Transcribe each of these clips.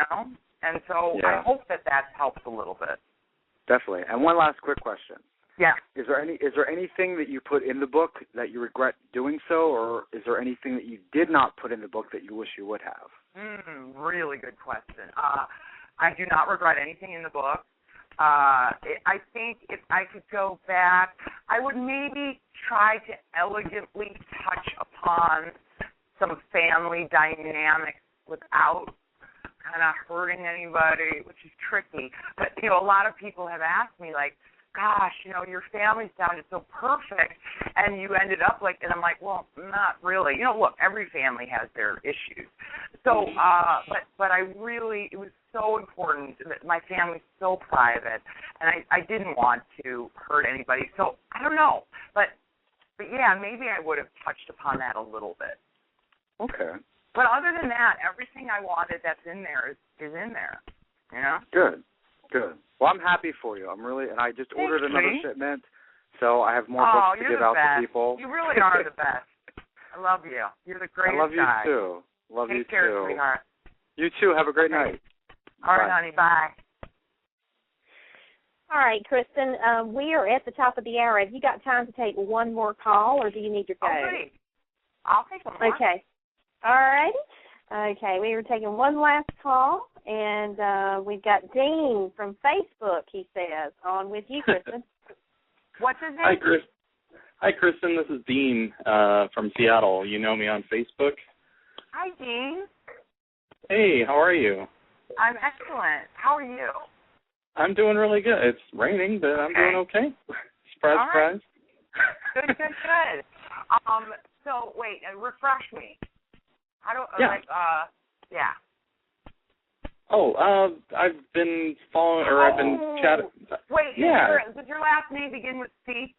know? And so I hope that helps a little bit. Definitely. And one last quick question. Yeah. Is there anything that you put in the book that you regret doing so, or is there anything that you did not put in the book that you wish you would have? Really good question. I do not regret anything in the book. I think if I could go back, I would maybe try to elegantly touch upon some family dynamics without kind of hurting anybody, which is tricky. But, you know, a lot of people have asked me, like, gosh, you know, your family sounded so perfect, and you ended up like, and I'm like, well, not really. You know, look, every family has their issues. So, but I really, it was so important that my family's so private, and I didn't want to hurt anybody. So I don't know, but yeah, maybe I would have touched upon that a little bit. Okay. But other than that, everything I wanted that's in there is in there. You know? Good. Well, I'm happy for you. And I just ordered another shipment, so I have more books to give out to people. You really are the best. I love you. You're the greatest guy. I love you too. Take care, sweetheart. You too. Have a great night. All right, honey. Bye. All right, Kristen, we are at the top of the hour. Have you got time to take one more call, or do you need to go? Okay. I'll take one more. Okay. All right. Okay, we were taking one last call, and we've got Dean from Facebook, he says, on with you, Kristen. What's his name? Hi, Kristen. This is Dean from Seattle. You know me on Facebook. Hi, Dean. Hey, how are you? I'm excellent. How are you? I'm doing really good. It's raining, but I'm doing okay. Surprise. Good. So, wait, refresh me. How do yeah. Oh, I've been following, or I've been chatting. Wait, does your last name begin with C?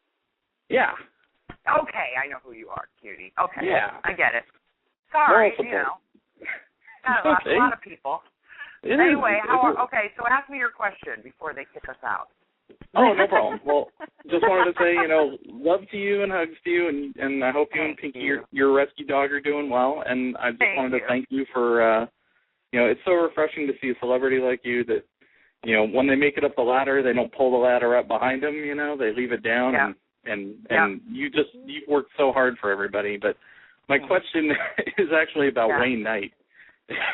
Yeah. Okay, I know who you are, cutie. Okay, yeah. I get it. Sorry, Multiple. you know. A lot of people. Anyway, okay, so ask me your question before they kick us out. Oh, no problem. Well, just wanted to say, you know, love to you and hugs to you, and I hope you and Pinky, your rescue dog, are doing well. And I just wanted to thank you for, you know, it's so refreshing to see a celebrity like you that, you know, when they make it up the ladder, they don't pull the ladder up behind them, you know, they leave it down. And you've worked so hard for everybody. But my question is actually about Wayne Knight.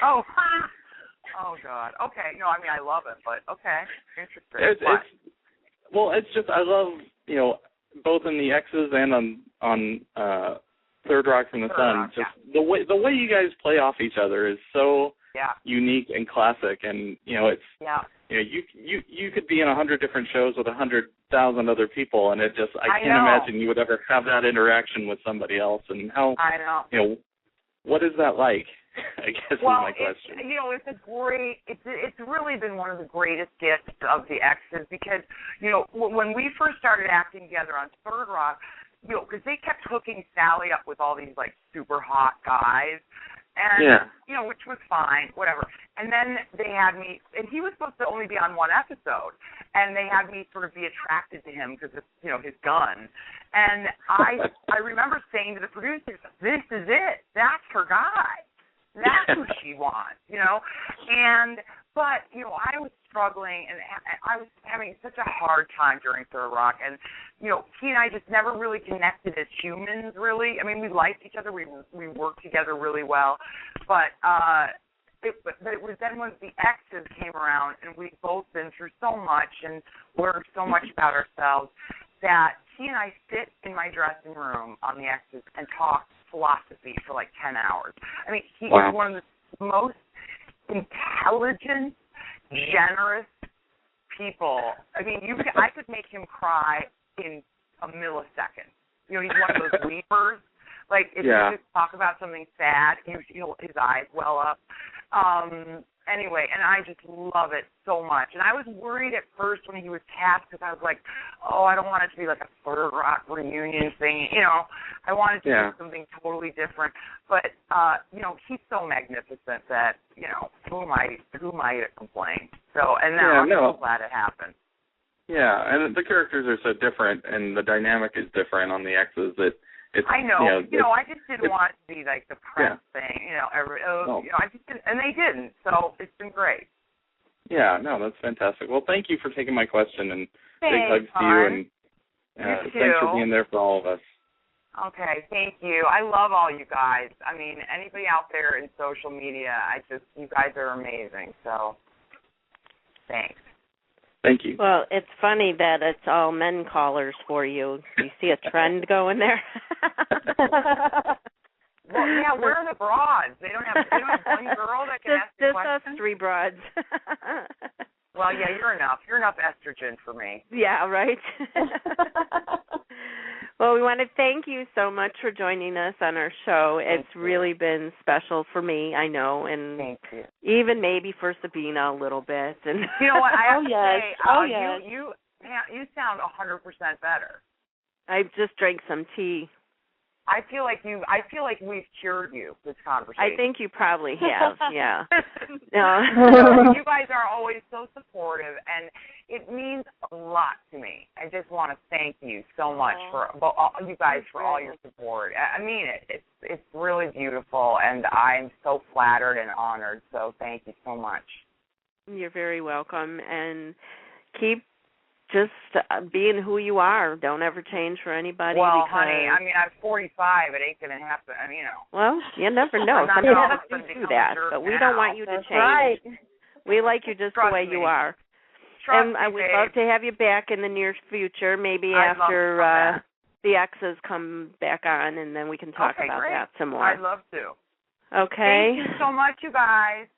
Oh, God. Okay. No, I mean, I love it, but okay. Interesting. It's just, I love, you know, both in the Exes and on Third Rock from the Sun. Just the way you guys play off each other is so unique and classic, and you know, it's you know, you could be in 100 different shows with 100,000 other people, and it just I can't imagine you would ever have that interaction with somebody else. And how you know, what is that like? I guess is my question. You know, it's really been one of the greatest gifts of the Exes, because, you know, when we first started acting together on Third Rock, you know, because they kept hooking Sally up with all these, like, super hot guys, and, you know, which was fine, whatever. And then they had me, and he was supposed to only be on one episode, and they had me sort of be attracted to him because it's, you know, his gun. And I remember saying to the producers, this is it. That's her guy. That's who she wants, you know. But, you know, I was struggling, and I was having such a hard time during Third Rock. And, you know, he and I just never really connected as humans, really. I mean, we liked each other. We worked together really well. But it was then when the Exes came around, and we've both been through so much and learned so much about ourselves, that he and I sit in my dressing room on the Exes and talk philosophy for like 10 hours. I mean, he is one of the most intelligent, generous people. I mean, I could make him cry in a millisecond. You know, he's one of those weepers. Like, if you just talk about something sad, his eyes well up. Anyway, and I just love it so much. And I was worried at first when he was cast, because I was like, oh, I don't want it to be like a Third Rock reunion thing. You know, I wanted to do something totally different. But, you know, he's so magnificent that, you know, who am I to complain? So, and now I'm so glad it happened. Yeah, and the characters are so different, and the dynamic is different on the Exes that I know. I just didn't want it to be like the press thing. I just didn't, and they didn't. So it's been great. Yeah, no, that's fantastic. Well, thank you for taking my question, and big hugs to you, and thanks for being there for all of us. Okay, thank you. I love all you guys. I mean, anybody out there in social media, you guys are amazing. So, thanks. Thank you. Well, it's funny that it's all men callers for you. You see a trend going there? Well, yeah, where are the broads? They don't have one girl that can ask the question? Just us 3 broads. Well, yeah, you're enough. You're enough estrogen for me. Yeah, right? Well, we want to thank you so much for joining us on our show. It's really been special for me, I know, and thank you. Even maybe for Sabina a little bit. And you know what? I have to say, you sound 100% better. I just drank some tea. I feel like we've cured you, this conversation. I think you probably have, yeah. You guys are always so supportive, and it means a lot to me. I just want to thank you so much for you guys for all your support. I mean it. It's really beautiful, and I'm so flattered and honored. So thank you so much. You're very welcome, and keep just being who you are. Don't ever change for anybody. Well, honey, I mean, I'm 45. It ain't going to happen, Well, you never know. Some people do that, but we don't want you to change. Right. We like you just the way you are. And I would love to have you back in the near future, maybe after the exes come back on, and then we can talk about that some more. I'd love to. Okay. Thank you so much, you guys.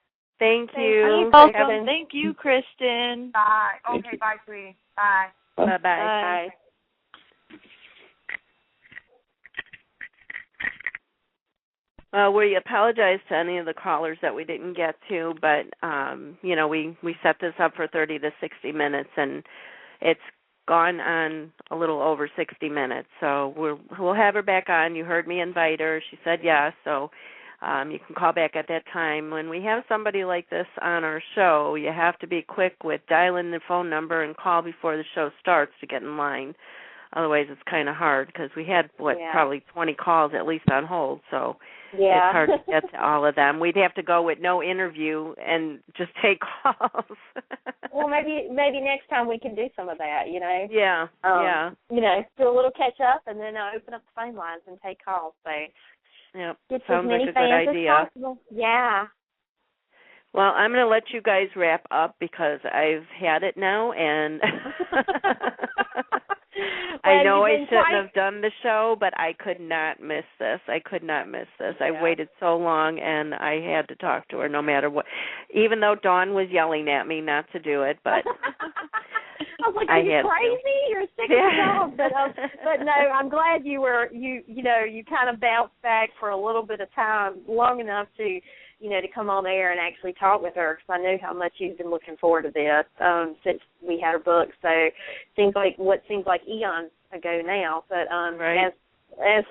Thank you. Welcome. Thank you, Kristen. Bye. Okay, bye, sweetie. Bye. Bye-bye. Bye. We apologize to any of the callers that we didn't get to, but, we set this up for 30 to 60 minutes, and it's gone on a little over 60 minutes. So we'll have her back on. You heard me invite her. She said yes, so you can call back at that time. When we have somebody like this on our show, you have to be quick with dialing the phone number and call before the show starts to get in line. Otherwise, it's kind of hard because we had, probably 20 calls at least on hold, so it's hard to get to all of them. We'd have to go with no interview and just take calls. Well, maybe next time we can do some of that, Yeah, do a little catch-up and then open up the phone lines and take calls, so... Yep, get sounds as many like a good fans idea. as possible. Yeah. Well, I'm going to let you guys wrap up because I've had it now, and I know I shouldn't have done the show, but I could not miss this. I waited so long, and I had to talk to her no matter what, even though Dawn was yelling at me not to do it, but... I was like, are you crazy? You're a sick dog. But no, I'm glad you kind of bounced back for a little bit of time, long enough to come on air and actually talk with her, because I know how much you've been looking forward to this since we had her book. So it seems like eons ago now. But as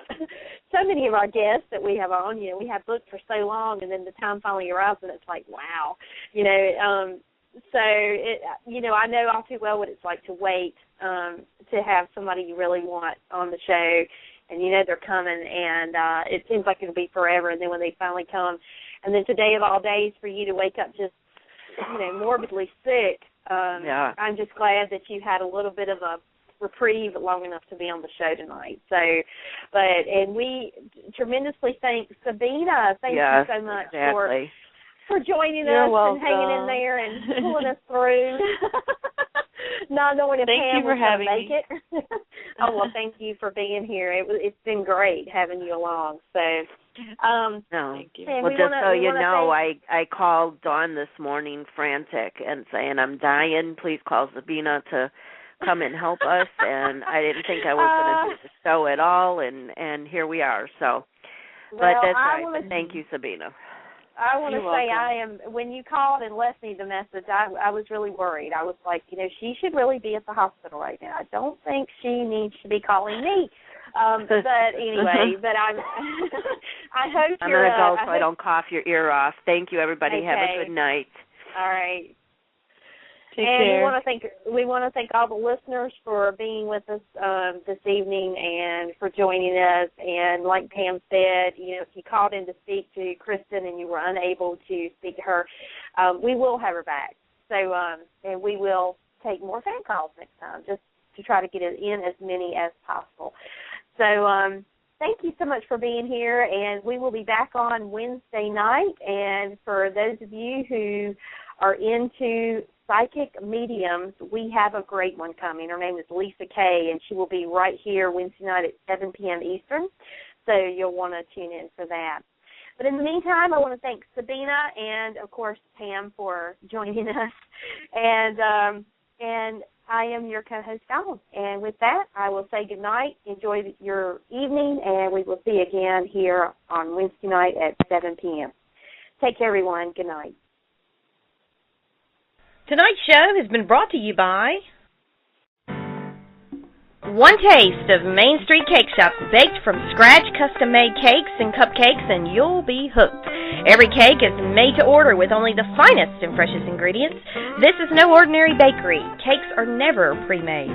so many of our guests that we have on, we have booked for so long, and then the time finally arrives, and it's like, wow, So, I know all too well what it's like to wait to have somebody you really want on the show, and they're coming, and it seems like it'll be forever, and then when they finally come, and then today of all days for you to wake up just, morbidly sick, I'm just glad that you had a little bit of a reprieve long enough to be on the show tonight. So, and we tremendously thank Sabina. Thank you so much for joining us and hanging in there and pulling us through. Not knowing if Pam was going to make it. Oh, well, thank you for being here. It's been great having you along. So, thank you. Well, just so you know, I called Dawn this morning frantic and saying, I'm dying. Please call Sabina to come and help us. And I didn't think I was going to do the show at all, and here we are. So, but that's right. But thank you, Sabina. I want to say when you called and left me the message, I was really worried. I was like, she should really be at the hospital right now. I don't think she needs to be calling me. But anyway, I hope I'm going to go so I don't cough your ear off. Thank you, everybody. Okay. Have a good night. All right. Take care. We want to thank all the listeners for being with us this evening and for joining us. And like Pam said, if you called in to speak to Kristen and you were unable to speak to her, we will have her back. So and we will take more fan calls next time, just to try to get it in as many as possible. So thank you so much for being here, and we will be back on Wednesday night. And for those of you who are into psychic mediums, we have a great one coming. Her name is Lisa Kay, and she will be right here Wednesday night at 7 p.m. Eastern, so you'll want to tune in for that. But in the meantime, I want to thank Sabina and, of course, Pam for joining us. And I am your co-host, Dawn. And with that, I will say good night. Enjoy your evening, and we will see you again here on Wednesday night at 7 p.m. Take care, everyone. Good night. Tonight's show has been brought to you by One Taste of Main Street Cake Shop, baked from scratch, custom-made cakes and cupcakes, and you'll be hooked. Every cake is made to order with only the finest and freshest ingredients. This is no ordinary bakery. Cakes are never pre-made.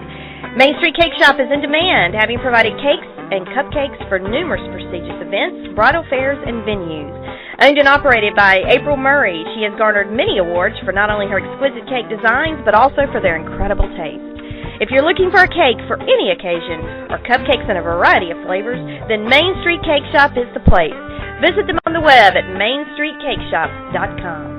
Main Street Cake Shop is in demand, having provided cakes and cupcakes for numerous prestigious events, bridal fairs, and venues. Owned and operated by April Murray, she has garnered many awards for not only her exquisite cake designs, but also for their incredible taste. If you're looking for a cake for any occasion, or cupcakes in a variety of flavors, then Main Street Cake Shop is the place. Visit them on the web at mainstreetcakeshop.com.